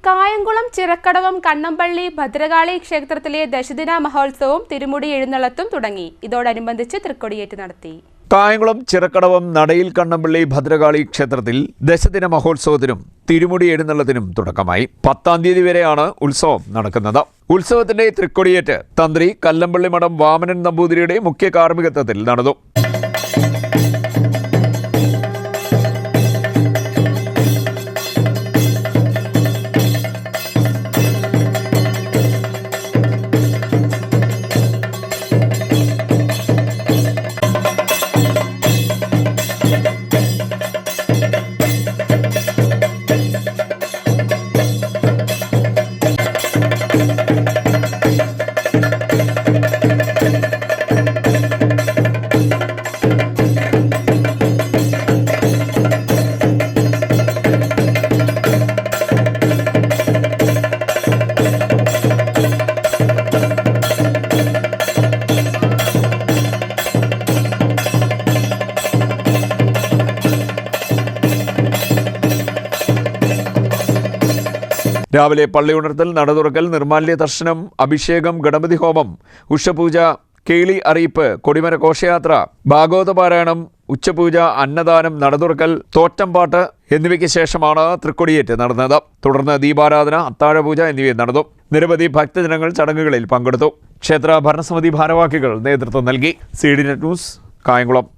കായംകുളം ചിറക്കടവം കണ്ണമ്പള്ളി ഭദ്രകാളി ക്ഷേത്രത്തിലെ ദശദിന മഹോത്സവവും തിരുമുടി എഴുന്നള്ളത്തും തുടങ്ങി. ഇതോടനുബന്ധിച്ച് തൃക്കൊടിയേറ്റ് നടത്തി. കായംകുളം ചിറക്കടവം നടയിൽ കണ്ണമ്പള്ളി ഭദ്രകാളി ക്ഷേത്രത്തിൽ ദശദിന മഹോത്സവത്തിനും തിരുമുടി എഴുന്നള്ളത്തിനും തുടക്കമായി. 10-ാം തീയതി വരെയാണ് ഉത്സവം നടക്കുന്നത്. ഉത്സവത്തിന്റെ തൃക്കൊടിയേറ്റ് തന്ത്രി കല്ലമ്പള്ളി മഠം വാമനൻ നമ്പൂതിരിയുടെ മുഖ്യ കാർമ്മികത്വത്തിൽ നടന്നു. രാവിലെ പള്ളി ഉണർത്തൽ, നടതുറക്കൽ, നിർമാല്യ ദർശനം, അഭിഷേകം, ഗണപതി ഹോമം, ഉഷപൂജ, കേളി അറിയിപ്പ്, കൊടിമര ഘോഷയാത്ര, ഭാഗവതപാരായണം, ഉച്ചപൂജ, അന്നദാനം, നടതുറക്കൽ, തോറ്റംപാട്ട് എന്നിവയ്ക്ക് ശേഷമാണ് തൃക്കൊടിയേറ്റ് നടന്നത്. തുടർന്ന് ദീപാരാധന, അത്താഴപൂജ എന്നിവയും നടന്നു. നിരവധി ഭക്തജനങ്ങൾ ചടങ്ങുകളിൽ പങ്കെടുത്തു. ക്ഷേത്ര ഭരണസമിതി ഭാരവാഹികൾ നേതൃത്വം നൽകി. CDNet news, Kayamkulam.